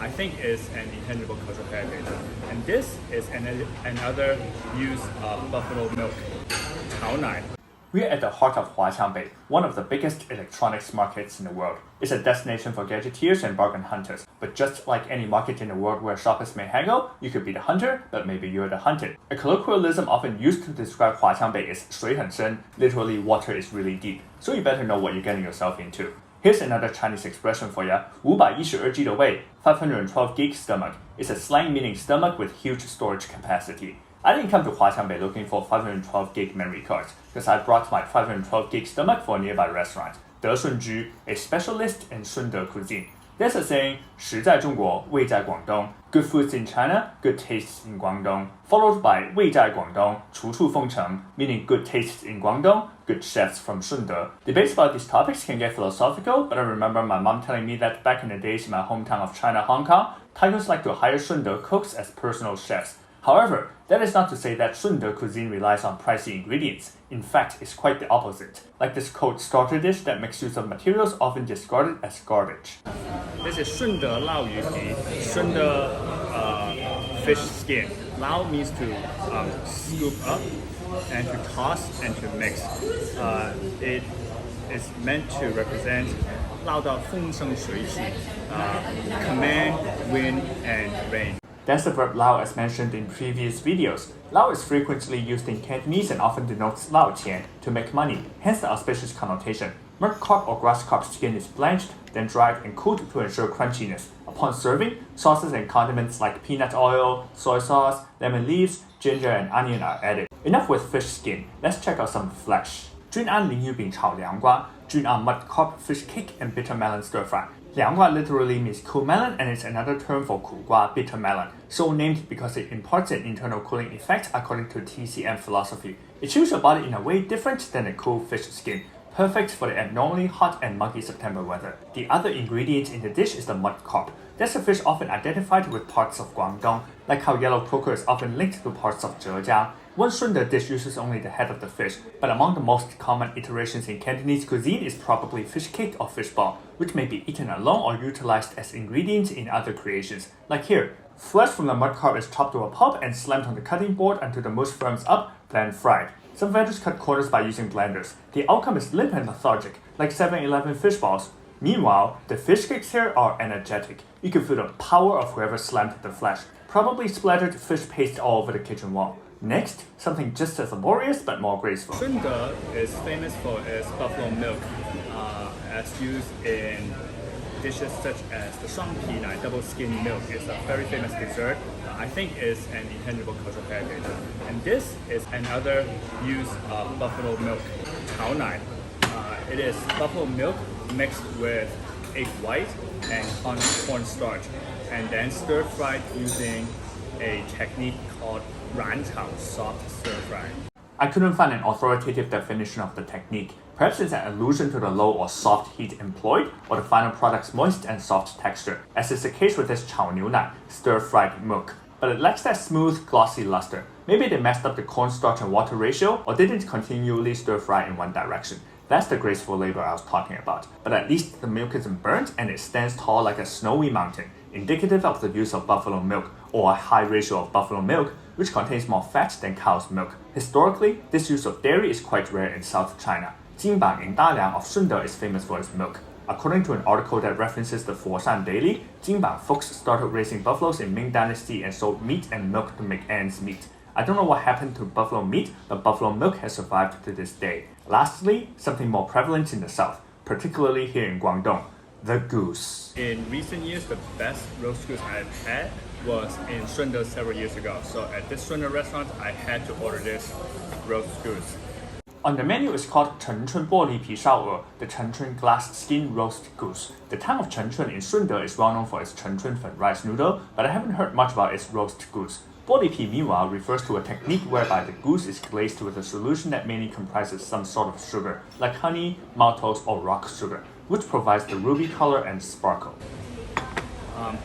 I think is an intangible cultural heritage. And this is another use of buffalo milk, 炒奶. We are at the heart of Huaqiangbei, one of the biggest electronics markets in the world. It's a destination for gadgeteers and bargain hunters. But just like any market in the world where shoppers may haggle, you could be the hunter, but maybe you're the hunted. A colloquialism often used to describe Huaqiangbei is 水很深, literally water is really deep. So you better know what you're getting yourself into. Here's another Chinese expression for you. 512G 的胃, 512 gig stomach. It's a slang meaning stomach with huge storage capacity. I didn't come to Huaqiangbei looking for 512 gig memory cards, because I brought my 512 gig stomach for a nearby restaurant, Shunde, a specialist in Shunde cuisine. There's a saying, 食在中国, 味在广东. Good foods in China, good tastes in Guangdong. Followed by 味在广东, 厨处奉承, meaning good tastes in Guangdong, good chefs from Shunde. Debates about these topics can get philosophical, but I remember my mom telling me that back in the days in my hometown of China, Hong Kong, Tainos like to hire Shunde cooks as personal chefs. However, that is not to say that Shunde cuisine relies on pricey ingredients. In fact, it's quite the opposite. Like this cold starter dish that makes use of materials often discarded as garbage. This is Shunde 捞鱼皮, Shunde fish skin. Lao means to scoop up and to toss and to mix. It is meant to represent 捞到风生水起, command, wind, and rain. That's the verb lao as mentioned in previous videos. Lao is frequently used in Cantonese and often denotes laoyusheng, to make money, hence the auspicious connotation. Murk carp or grass carp skin is blanched, then dried and cooled to ensure crunchiness. Upon serving, sauces and condiments like peanut oil, soy sauce, lemon leaves, ginger and onion are added. Enough with fish skin, let's check out some flesh. 君安鲮鱼饼炒凉瓜, 君安 mud carp fish cake and bitter melon stir fry. 凉瓜 literally means cool melon and is another term for 苦瓜, bitter melon, so named because it imparts an internal cooling effect according to TCM philosophy. It chills your body in a way different than a cool fish skin, perfect for the abnormally hot and muggy September weather. The other ingredient in the dish is the mud carp. That's a fish often identified with parts of Guangdong, like how yellow croaker is often linked to parts of Zhejiang. One Shunde dish uses only the head of the fish, but among the most common iterations in Cantonese cuisine is probably fish cake or fish ball, which may be eaten alone or utilized as ingredients in other creations. Like here, flesh from the mud carp is chopped to a pulp and slammed on the cutting board until the mush firms up, then fried. Some vendors cut corners by using blenders. The outcome is limp and lethargic, like 7-Eleven fish balls. Meanwhile, the fish cakes here are energetic. You can feel the power of whoever slammed the flesh, probably splattered fish paste all over the kitchen wall. Next, something just as laborious but more graceful. Shunde is famous for its buffalo milk, as used in dishes such as the Shuangpi double skim milk. It's a very famous dessert. I think is an intangible cultural heritage. And this is another use of buffalo milk, 炒奶. It is buffalo milk mixed with egg white and cornstarch, and then stir-fried using a technique called 燃炒, soft stir-fry. I couldn't find an authoritative definition of the technique. Perhaps it's an allusion to the low or soft heat employed, or the final product's moist and soft texture, as is the case with this 炒牛奶, stir-fried milk. But it lacks that smooth, glossy luster. Maybe they messed up the cornstarch and water ratio, or didn't continually stir-fry in one direction. That's the graceful labor I was talking about. But at least the milk isn't burnt and it stands tall like a snowy mountain, indicative of the use of buffalo milk, or a high ratio of buffalo milk, which contains more fat than cow's milk. Historically, this use of dairy is quite rare in South China. Jingbang in Daliang of Shunde is famous for its milk. According to an article that references the Fenghceng daily, Jingbang folks started raising buffaloes in Ming Dynasty and sold meat and milk to make ends meet. I don't know what happened to buffalo meat, but buffalo milk has survived to this day. Lastly, something more prevalent in the south, particularly here in Guangdong, the goose. In recent years, the best roast goose I've had was in Shunde several years ago. So at this Shunde restaurant, I had to order this roast goose. On the menu is called 陈春玻璃皮烧鹅, the Chenchun glass skin roast goose. The town of Chenchun in Shunde is well known for its Chenchun fen rice noodle, but I haven't heard much about its roast goose. 玻璃皮, meanwhile, refers to a technique whereby the goose is glazed with a solution that mainly comprises some sort of sugar, like honey, maltose, or rock sugar, which provides the ruby color and sparkle.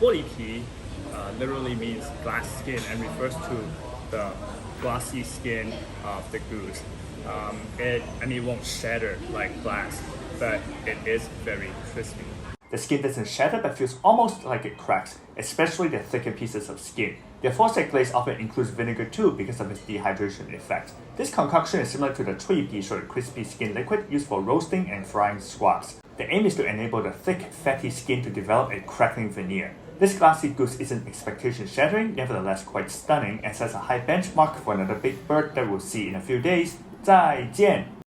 玻璃皮 literally means glass skin and refers to the glossy skin of the goose. It won't shatter like glass, but it is very crispy. The skin doesn't shatter but feels almost like it cracks, especially the thicker pieces of skin. The aforesaid glaze often includes vinegar too because of its dehydration effect. This concoction is similar to the 脆皮 or crispy skin liquid used for roasting and frying squabs. The aim is to enable the thick, fatty skin to develop a crackling veneer. This glassy goose isn't expectation shattering, nevertheless quite stunning, and sets a high benchmark for another big bird that we'll see in a few days. 再见!